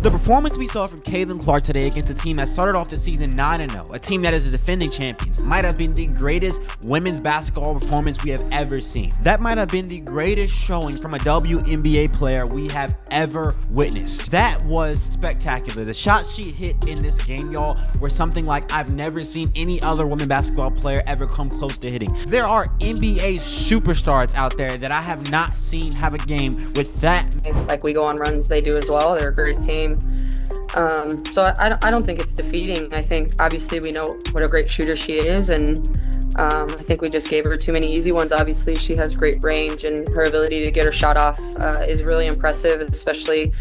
The performance we saw from Caitlin Clark today against a team that started off the season 9-0, a team that is the defending champions, might have been the greatest women's basketball performance we have ever seen. That might have been the greatest showing from a WNBA player we have ever witnessed. That was spectacular. The shots she hit in this game, y'all, were something like I've never seen any other women basketball player ever come close to hitting. There are NBA superstars out there that I have not seen have a game with that. Like we go on runs, they do as well. They're a great team. So I don't think it's defeating. I think obviously we know what a great shooter she is, and I think we just gave her too many easy ones. Obviously she has great range, and her ability to get her shot off is really impressive, especially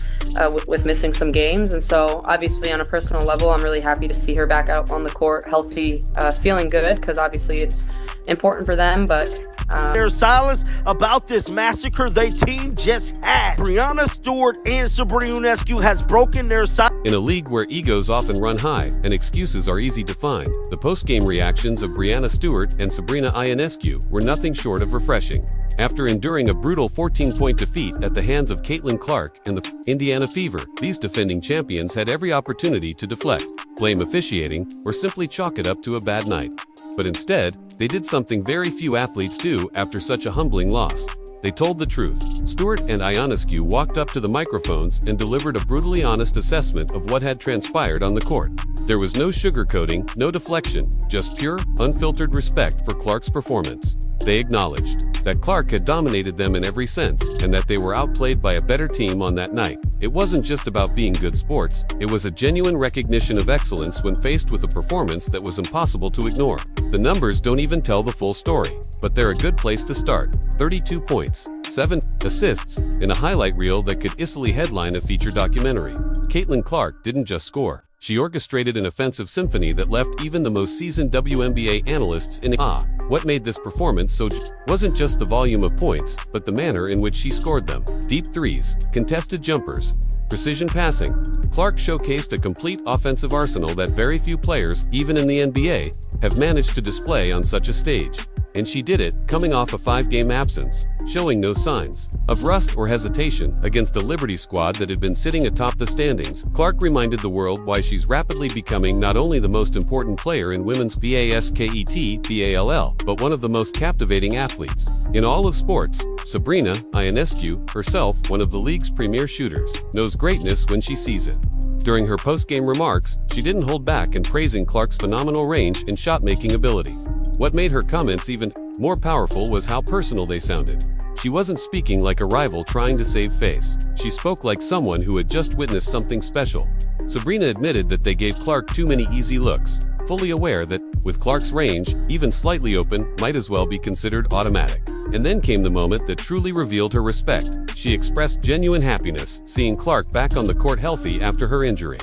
with missing some games. And so obviously on a personal level, I'm really happy to see her back out on the court, healthy, feeling good, because obviously it's important for them. But there's silence about this massacre they team just had. Brianna, Stewart, and Sabrina Ionescu has broken their silence. In a league where egos often run high and excuses are easy to find, the post-game reactions of Brianna Stewart and Sabrina Ionescu were nothing short of refreshing. After enduring a brutal 14-point defeat at the hands of Caitlin Clark and the Indiana Fever, these defending champions had every opportunity to deflect, blame officiating, or simply chalk it up to a bad night. But instead, they did something very few athletes do after such a humbling loss. They told the truth. Stewart and Ionescu walked up to the microphones and delivered a brutally honest assessment of what had transpired on the court. There was no sugarcoating, no deflection, just pure, unfiltered respect for Clark's performance. They acknowledged that Clark had dominated them in every sense, and that they were outplayed by a better team on that night. It wasn't just about being good sports, it was a genuine recognition of excellence when faced with a performance that was impossible to ignore. The numbers don't even tell the full story, but they're a good place to start. 32 points, 7 assists, in a highlight reel that could easily headline a feature documentary. Caitlin Clark didn't just score. She orchestrated an offensive symphony that left even the most seasoned WNBA analysts in awe. What made this performance so wasn't just the volume of points, but the manner in which she scored them. Deep threes, contested jumpers, precision passing. Clark showcased a complete offensive arsenal that very few players, even in the NBA, have managed to display on such a stage. And she did it, coming off a 5-game absence, showing no signs of rust or hesitation against a Liberty squad that had been sitting atop the standings. Clark reminded the world why she's rapidly becoming not only the most important player in women's basketball, but one of the most captivating athletes in all of sports. Sabrina Ionescu, herself one of the league's premier shooters, knows greatness when she sees it. During her post-game remarks, she didn't hold back in praising Clark's phenomenal range and shot-making ability. What made her comments even more powerful was how personal they sounded. She wasn't speaking like a rival trying to save face. She spoke like someone who had just witnessed something special. Sabrina admitted that they gave Clark too many easy looks, fully aware that, with Clark's range, even slightly open might as well be considered automatic. And then came the moment that truly revealed her respect. She expressed genuine happiness, seeing Clark back on the court healthy after her injury.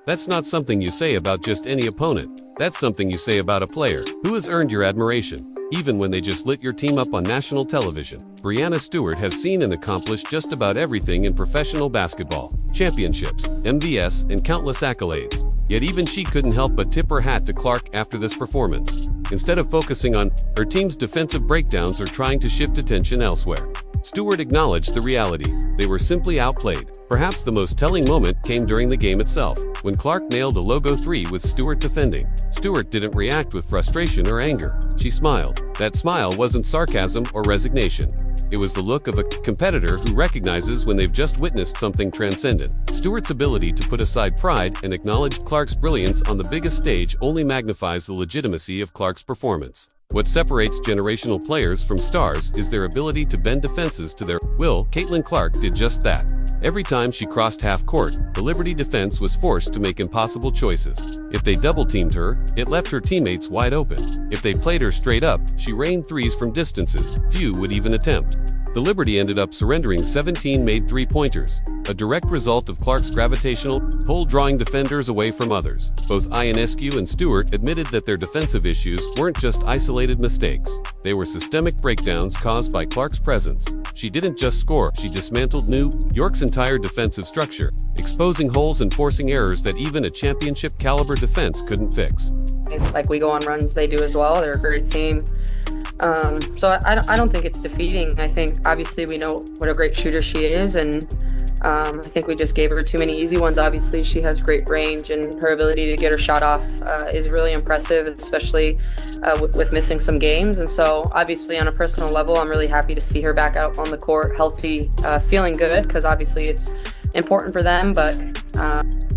That's not something you say about just any opponent. That's something you say about a player who has earned your admiration, even when they just lit your team up on national television. Brianna Stewart has seen and accomplished just about everything in professional basketball: championships, MVS, and countless accolades. Yet even she couldn't help but tip her hat to Clark after this performance. Instead of focusing on her team's defensive breakdowns or trying to shift attention elsewhere, Stewart acknowledged the reality: they were simply outplayed. Perhaps the most telling moment came during the game itself, when Clark nailed a logo 3 with Stewart defending. Stewart didn't react with frustration or anger. She smiled. That smile wasn't sarcasm or resignation. It was the look of a competitor who recognizes when they've just witnessed something transcendent. Stewart's ability to put aside pride and acknowledge Clark's brilliance on the biggest stage only magnifies the legitimacy of Clark's performance. What separates generational players from stars is their ability to bend defenses to their will. Caitlin Clark did just that. Every time she crossed half court, the Liberty defense was forced to make impossible choices. If they double-teamed her, it left her teammates wide open. If they played her straight up, she rained threes from distances few would even attempt. The Liberty ended up surrendering 17 made three-pointers, a direct result of Clark's gravitational pull drawing defenders away from others. Both Ionescu and Stewart admitted that their defensive issues weren't just isolated mistakes. They were systemic breakdowns caused by Clark's presence. She didn't just score, she dismantled New York's entire defensive structure, exposing holes and forcing errors that even a championship-caliber defense couldn't fix. Like we go on runs, they do as well. They're a great team. So I don't think it's defeating. I think obviously we know what a great shooter she is, and I think we just gave her too many easy ones. Obviously, she has great range, and her ability to get her shot off is really impressive, especially with missing some games. And so, obviously, on a personal level, I'm really happy to see her back out on the court, healthy, feeling good, because obviously it's important for them. But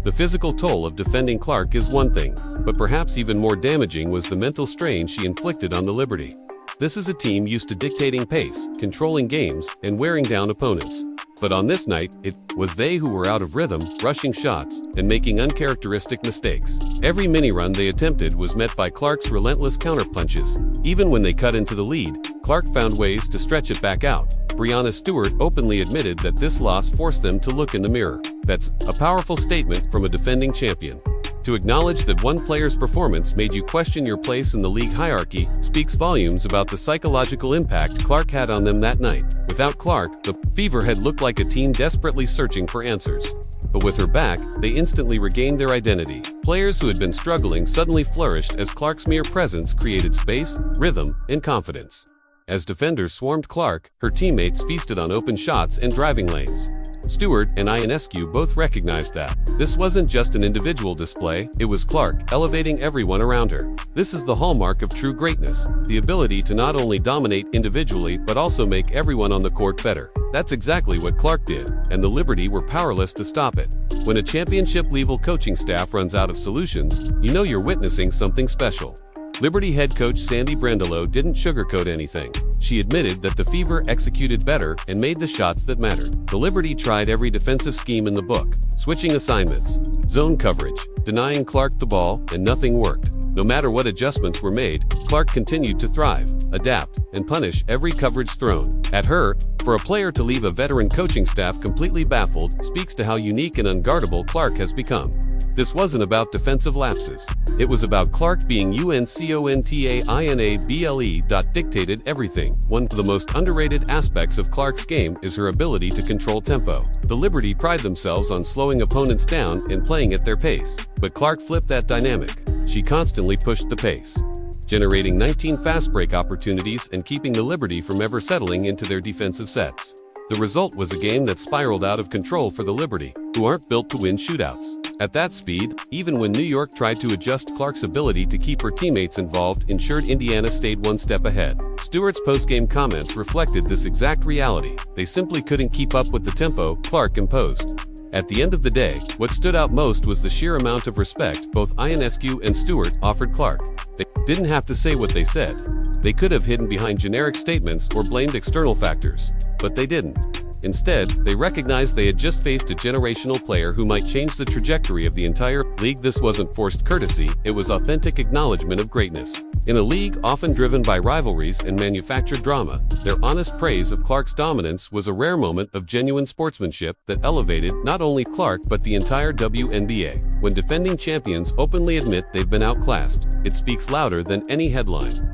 the physical toll of defending Clark is one thing, but perhaps even more damaging was the mental strain she inflicted on the Liberty. This is a team used to dictating pace, controlling games, and wearing down opponents. But on this night, it was they who were out of rhythm, rushing shots, and making uncharacteristic mistakes. Every mini-run they attempted was met by Clark's relentless counterpunches. Even when they cut into the lead, Clark found ways to stretch it back out. Brianna Stewart openly admitted that this loss forced them to look in the mirror. That's a powerful statement from a defending champion. To acknowledge that one player's performance made you question your place in the league hierarchy speaks volumes about the psychological impact Clark had on them that night. Without Clark, the Fever had looked like a team desperately searching for answers. But with her back, they instantly regained their identity. Players who had been struggling suddenly flourished as Clark's mere presence created space, rhythm, and confidence. As defenders swarmed Clark, her teammates feasted on open shots and driving lanes. Stewart and Ionescu both recognized that. This wasn't just an individual display, it was Clark elevating everyone around her. This is the hallmark of true greatness, the ability to not only dominate individually but also make everyone on the court better. That's exactly what Clark did, and the Liberty were powerless to stop it. When a championship-level coaching staff runs out of solutions, you know you're witnessing something special. Liberty head coach Sandy Brandelow didn't sugarcoat anything. She admitted that the Fever executed better and made the shots that mattered. The Liberty tried every defensive scheme in the book, switching assignments, zone coverage, denying Clark the ball, and nothing worked. No matter what adjustments were made, Clark continued to thrive, adapt, and punish every coverage thrown at her. For a player to leave a veteran coaching staff completely baffled speaks to how unique and unguardable Clark has become. This wasn't about defensive lapses. It was about Clark being uncontainable. Dictated everything. One of the most underrated aspects of Clark's game is her ability to control tempo. The Liberty pride themselves on slowing opponents down and playing at their pace. But Clark flipped that dynamic. She constantly pushed the pace, generating 19 fast break opportunities and keeping the Liberty from ever settling into their defensive sets. The result was a game that spiraled out of control for the Liberty, who aren't built to win shootouts. At that speed, even when New York tried to adjust, Clark's ability to keep her teammates involved ensured Indiana stayed one step ahead. Stewart's postgame comments reflected this exact reality. They simply couldn't keep up with the tempo Clark imposed. At the end of the day, what stood out most was the sheer amount of respect both Ionescu and Stewart offered Clark. They didn't have to say what they said. They could have hidden behind generic statements or blamed external factors, but they didn't. Instead, they recognized they had just faced a generational player who might change the trajectory of the entire league. This wasn't forced courtesy, it was authentic acknowledgement of greatness. In a league often driven by rivalries and manufactured drama, their honest praise of Clark's dominance was a rare moment of genuine sportsmanship that elevated not only Clark but the entire WNBA. When defending champions openly admit they've been outclassed, it speaks louder than any headline.